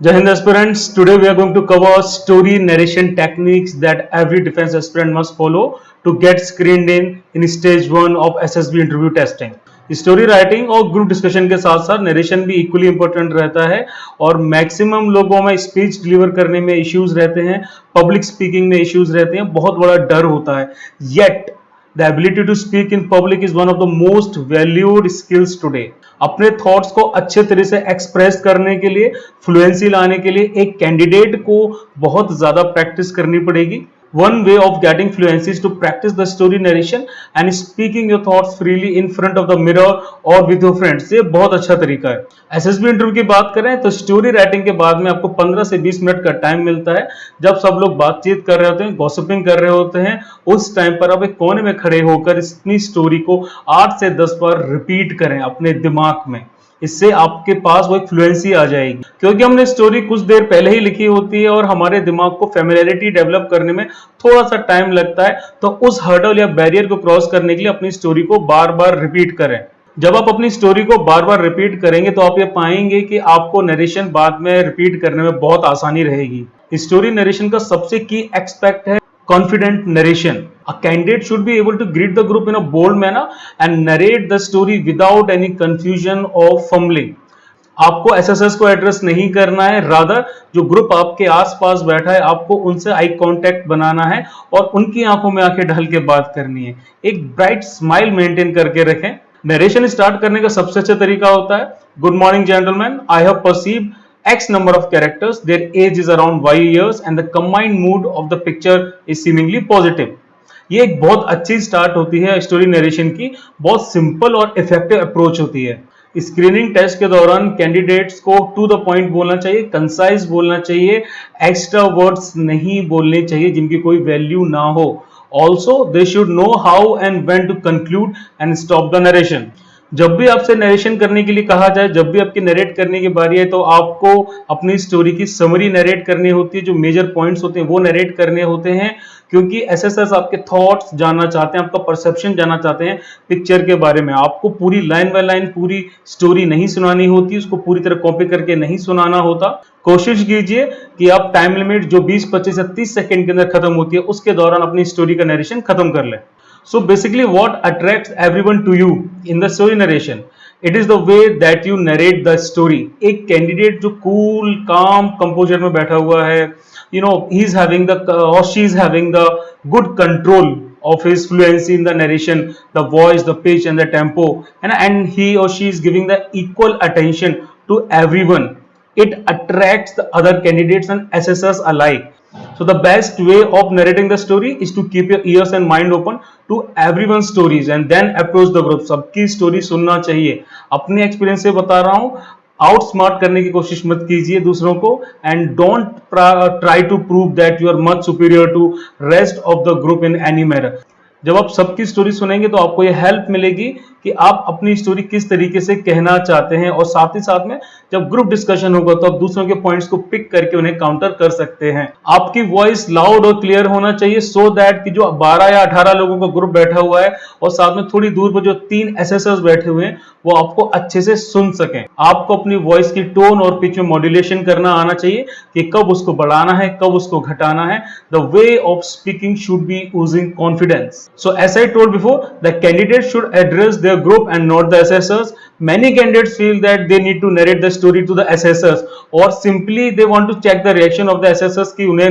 Jai Hind aspirants, today we are going to cover story narration techniques that every defense aspirant must follow to get screened in stage 1 of SSB interview testing. Story writing और group discussion के साथ साथ narration भी equally important रहता है और maximum लोगों में स्पीच डिलीवर करने में इश्यूज रहते हैं, पब्लिक स्पीकिंग में इश्यूज रहते हैं, बहुत बड़ा डर होता है। Yet The ability to speak in public is one of the most valued skills today. अपने थॉट्स को अच्छे तरह से एक्सप्रेस करने के लिए, फ्लुएंसी लाने के लिए एक कैंडिडेट को बहुत ज्यादा प्रैक्टिस करनी पड़ेगी। One way of getting fluency is to practice the story narration and speaking your thoughts freely in front of the mirror or with your friends. ये बहुत अच्छा तरीका है। एसएसबी इंटरव्यू की बात करें तो स्टोरी राइटिंग के बाद में आपको 15 से 20 मिनट का टाइम मिलता है। जब सब लोग बातचीत कर रहे होते हैं, गॉसिपिंग कर रहे होते हैं, उस टाइम पर आप एक कोने में खड़े होकर अपनी स्टोरी को 8 से 10 बार रिपीट करें अपने दिमाग में। इससे आपके पास वो एक फ्लुएंसी आ जाएगी, क्योंकि हमने स्टोरी कुछ देर पहले ही लिखी होती है और हमारे दिमाग को फेमिलियरिटी डेवलप करने में थोड़ा सा टाइम लगता है। तो उस हर्डल या बैरियर को क्रॉस करने के लिए अपनी स्टोरी को बार बार रिपीट करें। जब आप अपनी स्टोरी को बार बार रिपीट करेंगे तो आप ये पाएंगे कि आपको नरेशन बाद में रिपीट करने में बहुत आसानी रहेगी। स्टोरी नरेशन का सबसे की एक्सपेक्ट है confident narration. A candidate should be able to greet the group in a bold manner and narrate the story without any confusion or fumbling. आपको एसएसएस को एड्रेस नहीं करना है, रादर जो ग्रुप आपके आसपास बैठा है आपको उनसे आई कांटेक्ट बनाना है और उनकी आंखों में आंखें ढल के बात करनी है। एक ब्राइट स्माइल मेंटेन करके रखें। नरेशन स्टार्ट करने का सबसे अच्छा तरीका होता है, good morning gentleman, I have perceived X number of characters, their age is around Y years and the combined mood of the picture is seemingly positive. ये एक बहुत अच्छी स्टार्ट होती है स्टोरी नरेशन की, बहुत सिंपल और इफेक्टिव अप्रोच होती है। स्क्रीनिंग टेस्ट के दौरान कैंडिडेट्स को टू द पॉइंट बोलना चाहिए, कंसाइज बोलना चाहिए, एक्स्ट्रा वर्ड्स नहीं बोलने चाहिए जिनकी कोई वैल्यू ना हो। Also they should know how and when to conclude and stop the narration. जब भी आपसे नरेशन करने के लिए कहा जाए, जब भी आपकी नरेट करने की बारी है, तो आपको अपनी स्टोरी की समरी नरेट करनी होती है, जो मेजर पॉइंट्स होते हैं वो नरेट करने होते हैं, क्योंकि एसएसएस आपके थॉट्स जानना चाहते हैं, आपका परसेप्शन जानना चाहते हैं पिक्चर के बारे में। आपको पूरी लाइन बाय लाइन पूरी स्टोरी नहीं सुनानी होती, उसको पूरी तरह कॉपी करके नहीं सुनाना होता। कोशिश कीजिए कि आप टाइम लिमिट जो 20, 25 या 30 सेकंड के अंदर खत्म होती है उसके दौरान अपनी स्टोरी का नरेशन खत्म कर लें। So basically what attracts everyone to you in the story narration? It is the way that you narrate the story. एक कैंडिडेट जो कूल काम कंपोजर में बैठा हुआ है, he is having the or she is having the good control of his fluency in the narration, the voice, the pitch and the tempo, and he or she is giving the equal attention to everyone. It attracts the other candidates and assessors alike. So the best way of narrating the story is to keep your ears and mind open to everyone's stories and then approach the group. सबकी story सुनना चाहिए। अपने experience से बता रहा हूँ, out smart करने की कोशिश मत कीजिए दूसरों को, and don't try to prove that you are much superior to rest of the group in any manner. जब आप सबकी स्टोरी सुनेंगे तो आपको यह हेल्प मिलेगी कि आप अपनी स्टोरी किस तरीके से कहना चाहते हैं, और साथ ही साथ में जब ग्रुप डिस्कशन होगा तो आप दूसरों के पॉइंट्स को पिक करके उन्हें काउंटर कर सकते हैं। आपकी वॉइस लाउड और क्लियर होना चाहिए, सो दैट कि जो 12 या 18 लोगों का ग्रुप बैठा हुआ है और साथ में थोड़ी दूर पर जो 3 एसएसएस बैठे हुए हैं वो आपको अच्छे से सुन सकें। आपको अपनी वॉइस की टोन और पिच में मॉड्यूलेशन करना आना चाहिए कि कब उसको बढ़ाना है, कब उसको घटाना है। The way of speaking should be using confidence. So as I told before, the candidates should address their group and not the assessors. Many candidates feel that they need to narrate the story to the assessors, or simply they want to check the reaction of the assessors कि उन्हें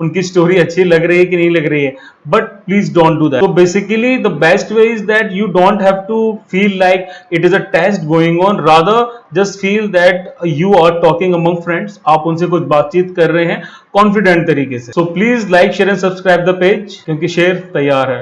उनकी story अच्छी लग रही है कि नहीं लग रही है। But please don't do that. So basically the best way is that you don't have to feel like it is a test going on. Rather just feel that you are talking among friends. आप उनसे कुछ बातचीत कर रहे हैं confident तरीके से। So please like, share and subscribe the page, क्योंकि शेयर तैयार है।